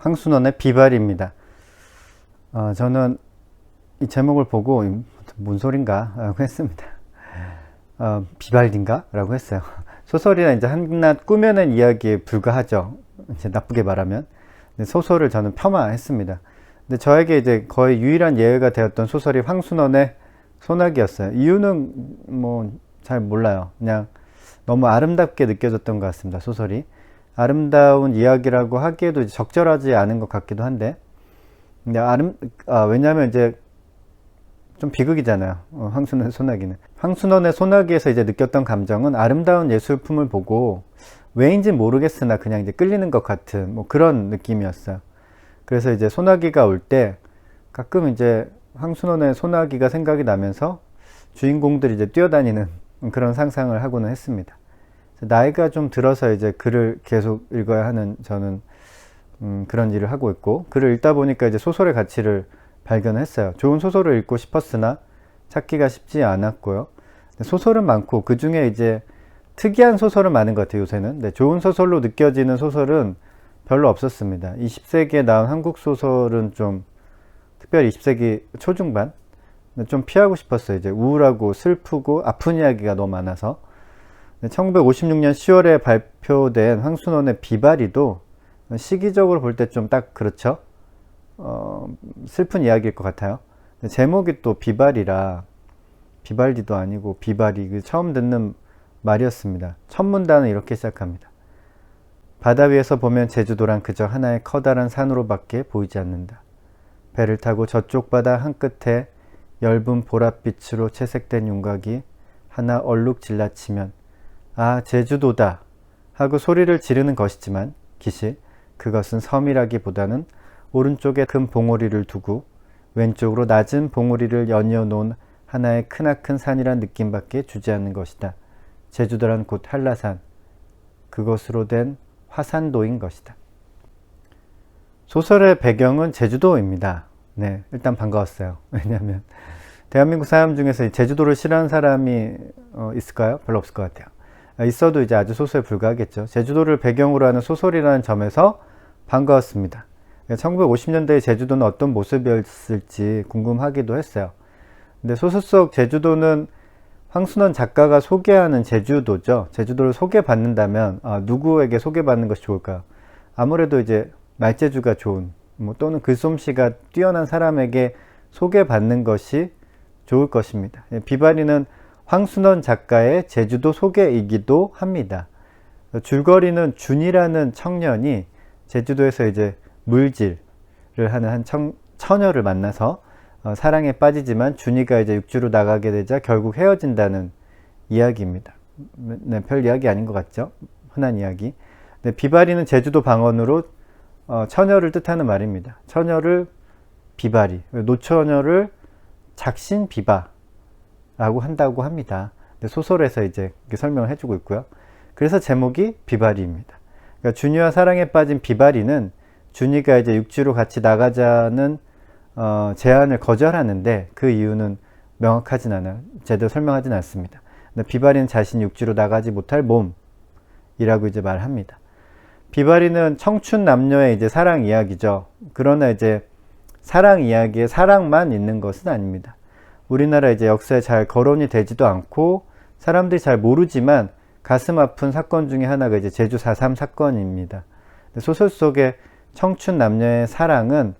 황순원의 비발입니다. 저는 이 제목을 보고 뭔 소린가 라고 했습니다. 비발딘가? 라고 했어요. 소설이나 이제 한낱 꾸며낸 이야기에 불과하죠. 이제 나쁘게 말하면. 근데 소설을 저는 폄하했습니다. 근데 저에게 이제 거의 유일한 예외가 되었던 소설이 황순원의 소나기였어요. 이유는 뭐 잘 몰라요. 그냥 너무 아름답게 느껴졌던 것 같습니다. 소설이. 아름다운 이야기라고 하기에도 적절하지 않은 것 같기도 한데, 근데 왜냐면 이제 좀 비극이잖아요. 황순원의 소나기는. 황순원의 소나기에서 이제 느꼈던 감정은 아름다운 예술품을 보고 왜인지 모르겠으나 그냥 이제 끌리는 것 같은 뭐 그런 느낌이었어요. 그래서 이제 소나기가 올 때 가끔 이제 황순원의 소나기가 생각이 나면서 주인공들이 이제 뛰어다니는 그런 상상을 하고는 했습니다. 나이가 좀 들어서 이제 글을 계속 읽어야 하는 저는 그런 일을 하고 있고, 글을 읽다 보니까 이제 소설의 가치를 발견했어요. 좋은 소설을 읽고 싶었으나 찾기가 쉽지 않았고요. 소설은 많고 그 중에 이제 특이한 소설은 많은 것 같아요, 요새는. 근데 좋은 소설로 느껴지는 소설은 별로 없었습니다. 20세기에 나온 한국 소설은 좀, 특별히 20세기 초중반 좀 피하고 싶었어요. 이제 우울하고 슬프고 아픈 이야기가 너무 많아서. 1956년 10월에 발표된 황순원의 비바리도 시기적으로 볼 때 좀 딱 그렇죠. 슬픈 이야기일 것 같아요. 제목이 또 비발이라 비발디도 아니고 비발이 처음 듣는 말이었습니다. 첫 문단은 이렇게 시작합니다. 바다 위에서 보면 제주도란 그저 하나의 커다란 산으로밖에 보이지 않는다. 배를 타고 저쪽 바다 한 끝에 엷은 보랏빛으로 채색된 윤곽이 하나 얼룩 질라치면 아, 제주도다 하고 소리를 지르는 것이지만 기실 그것은 섬이라기보다는 오른쪽에 큰 봉우리를 두고 왼쪽으로 낮은 봉우리를 연이어 놓은 하나의 크나큰 산이란 느낌밖에 주지 않는 것이다. 제주도란 곧 한라산, 그것으로 된 화산도인 것이다. 소설의 배경은 제주도입니다. 네, 일단 반가웠어요. 왜냐하면 대한민국 사람 중에서 제주도를 싫어하는 사람이 있을까요? 별로 없을 것 같아요. 있어도 이제 아주 소수에 불과하겠죠. 제주도를 배경으로 하는 소설이라는 점에서 반가웠습니다. 1950년대의 제주도는 어떤 모습이었을지 궁금하기도 했어요. 근데 소설 속 제주도는 황순원 작가가 소개하는 제주도죠. 제주도를 소개받는다면 누구에게 소개받는 것이 좋을까요? 아무래도 이제 말재주가 좋은 또는 글솜씨가 뛰어난 사람에게 소개받는 것이 좋을 것입니다. 비바리는 황순원 작가의 제주도 소개이기도 합니다. 줄거리는 준이라는 청년이 제주도에서 이제 물질을 하는 한 처녀를 만나서 사랑에 빠지지만 준이가 이제 육지로 나가게 되자 결국 헤어진다는 이야기입니다. 네, 별 이야기 아닌 것 같죠? 흔한 이야기. 네, 비바리는 제주도 방언으로 처녀를 뜻하는 말입니다. 처녀를 비바리, 노처녀를 작신비바라고 한다고 합니다. 소설에서 이제 설명을 해주고 있고요. 그래서 제목이 비바리입니다. 그러니까 준이와 사랑에 빠진 비바리는 준이가 이제 육지로 같이 나가자는 제안을 거절하는데 그 이유는 명확하진 않아요. 제대로 설명하진 않습니다. 비바리는 자신이 육지로 나가지 못할 몸이라고 이제 말합니다. 비바리는 청춘 남녀의 이제 사랑 이야기죠. 그러나 이제 사랑 이야기에 사랑만 있는 것은 아닙니다. 우리나라 이제 역사에 잘 거론이 되지도 않고 사람들이 잘 모르지만 가슴 아픈 사건 중에 하나가 이제 제주 4.3 사건입니다. 소설 속의 청춘 남녀의 사랑은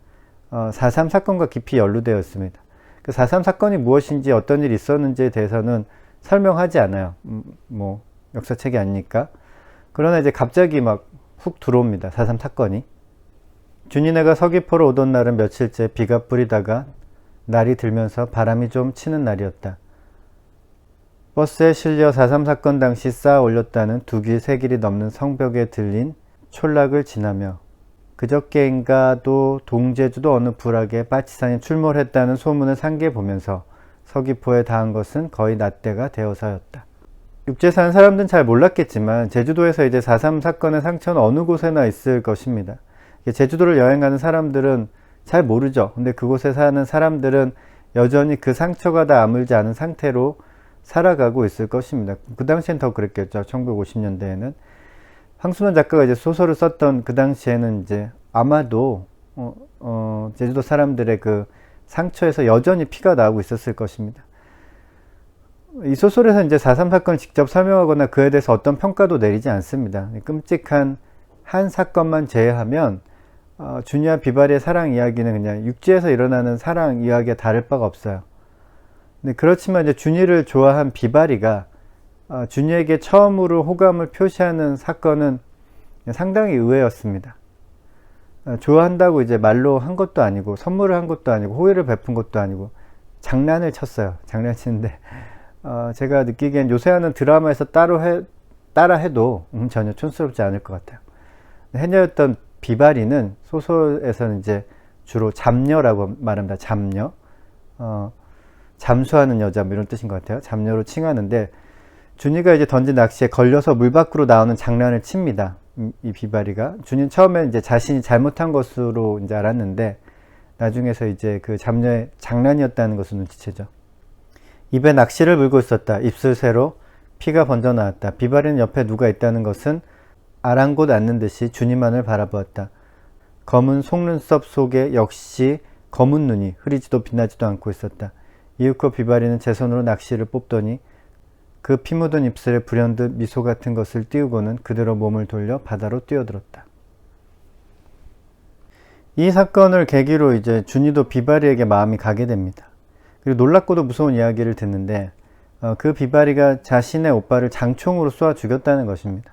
4.3 사건과 깊이 연루되어 있습니다. 그 4.3 사건이 무엇인지 어떤 일이 있었는지에 대해서는 설명하지 않아요. 뭐 역사책이 아니니까. 그러나 이제 갑자기 막 훅 들어옵니다. 4.3 사건이. 준이네가 서귀포로 오던 날은 며칠째 비가 뿌리다가 날이 들면서 바람이 좀 치는 날이었다. 버스에 실려 4.3 사건 당시 쌓아 올렸다는 2길 3길이 넘는 성벽에 들린 촌락을 지나며 그저께인가도 동제주도 어느 부락에 빠치산이 출몰했다는 소문을 상기해 보면서 서귀포에 닿은 것은 거의 낮때가 되어서였다. 육지에 사는 사람들은 잘 몰랐겠지만 제주도에서 이제 4.3 사건의 상처는 어느 곳에나 있을 것입니다. 제주도를 여행하는 사람들은 잘 모르죠. 근데 그곳에 사는 사람들은 여전히 그 상처가 다 아물지 않은 상태로 살아가고 있을 것입니다. 그 당시엔 더 그랬겠죠. 1950년대에는. 황순원 작가가 이제 소설을 썼던 그 당시에는 이제 아마도 제주도 사람들의 그 상처에서 여전히 피가 나오고 있었을 것입니다. 이 소설에서 이제 4.3 사건을 직접 설명하거나 그에 대해서 어떤 평가도 내리지 않습니다. 끔찍한 한 사건만 제외하면 준이와 비바리의 사랑 이야기는 그냥 육지에서 일어나는 사랑 이야기와 다를 바가 없어요. 근데 그렇지만 이제 준이를 좋아한 비바리가 준이에게 처음으로 호감을 표시하는 사건은 상당히 의외였습니다. 좋아한다고 이제 말로 한 것도 아니고 선물을 한 것도 아니고 호의를 베푼 것도 아니고 장난을 쳤어요. 장난치는데 제가 느끼기엔 요새 하는 드라마에서 따라 해도 전혀 촌스럽지 않을 것 같아요. 해녀였던 비바리는 소설에서는 이제 주로 잡녀라고 말합니다. 잡녀. 잠수하는 여자 뭐 이런 뜻인 것 같아요. 잡녀로 칭하는데 준이가 이제 던진 낚시에 걸려서 물 밖으로 나오는 장난을 칩니다. 이 비바리가. 준이는 처음에 이제 자신이 잘못한 것으로 이제 알았는데 나중에서 이제 그 잡녀의 장난이었다는 것을 눈치채죠. 입에 낚시를 물고 있었다. 입술 새로 피가 번져 나왔다. 비바리는 옆에 누가 있다는 것은 아랑곳 않는 듯이 준이만을 바라보았다. 검은 속눈썹 속에 역시 검은 눈이 흐리지도 빛나지도 않고 있었다. 이윽고 비바리는 제 손으로 낚시를 뽑더니 그 피 묻은 입술에 불현듯 미소 같은 것을 띄우고는 그대로 몸을 돌려 바다로 뛰어들었다. 이 사건을 계기로 이제 준이도 비바리에게 마음이 가게 됩니다. 그리고 놀랍고도 무서운 이야기를 듣는데 그 비바리가 자신의 오빠를 장총으로 쏘아 죽였다는 것입니다.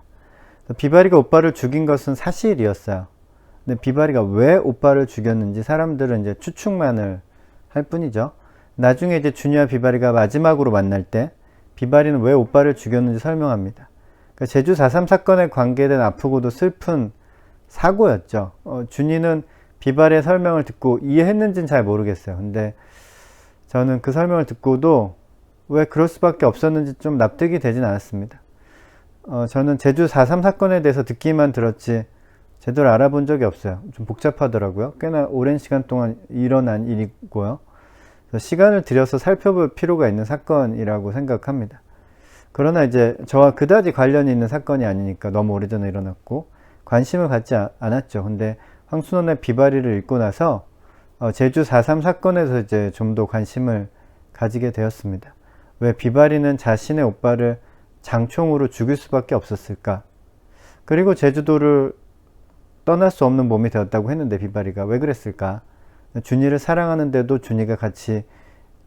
비바리가 오빠를 죽인 것은 사실이었어요. 근데 비바리가 왜 오빠를 죽였는지 사람들은 이제 추측만을 할 뿐이죠. 나중에 이제 준이와 비바리가 마지막으로 만날 때 비바리는 왜 오빠를 죽였는지 설명합니다. 그러니까 제주 4.3 사건에 관계된 아프고도 슬픈 사고였죠. 준이는 비바리의 설명을 듣고 이해했는지는 잘 모르겠어요. 근데 저는 그 설명을 듣고도 왜 그럴 수밖에 없었는지 좀 납득이 되진 않았습니다. 저는 제주 4.3 사건에 대해서 듣기만 들었지 제대로 알아본 적이 없어요. 좀 복잡하더라고요. 꽤나 오랜 시간 동안 일어난 일이고요. 시간을 들여서 살펴볼 필요가 있는 사건이라고 생각합니다. 그러나 이제 저와 그다지 관련이 있는 사건이 아니니까 너무 오래전에 일어났고 관심을 갖지 않았죠. 근데 황순원의 비바리를 읽고 나서 제주 4.3 사건에서 이제 좀 더 관심을 가지게 되었습니다. 왜 비바리는 자신의 오빠를 장총으로 죽일 수밖에 없었을까? 그리고 제주도를 떠날 수 없는 몸이 되었다고 했는데 비바리가 왜 그랬을까? 준이를 사랑하는데도 준이가 같이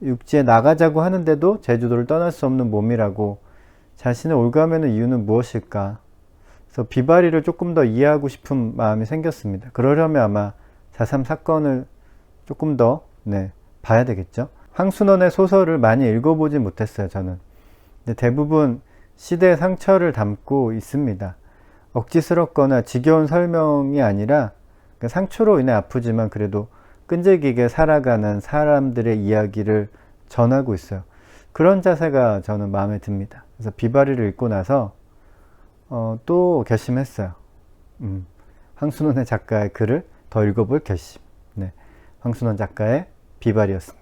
육지에 나가자고 하는데도 제주도를 떠날 수 없는 몸이라고 자신을 올가매는 이유는 무엇일까? 그래서 비바리를 조금 더 이해하고 싶은 마음이 생겼습니다. 그러려면 아마 4.3 사건을 조금 더 봐야 되겠죠. 황순원의 소설을 많이 읽어보지 못했어요. 저는. 근데 대부분 시대의 상처를 담고 있습니다. 억지스럽거나 지겨운 설명이 아니라 상처로 인해 아프지만 그래도 끈질기게 살아가는 사람들의 이야기를 전하고 있어요. 그런 자세가 저는 마음에 듭니다. 그래서 비바리를 읽고 나서 또 결심했어요. 황순원의 작가의 글을 더 읽어볼 결심. 황순원 작가의 비바리였습니다.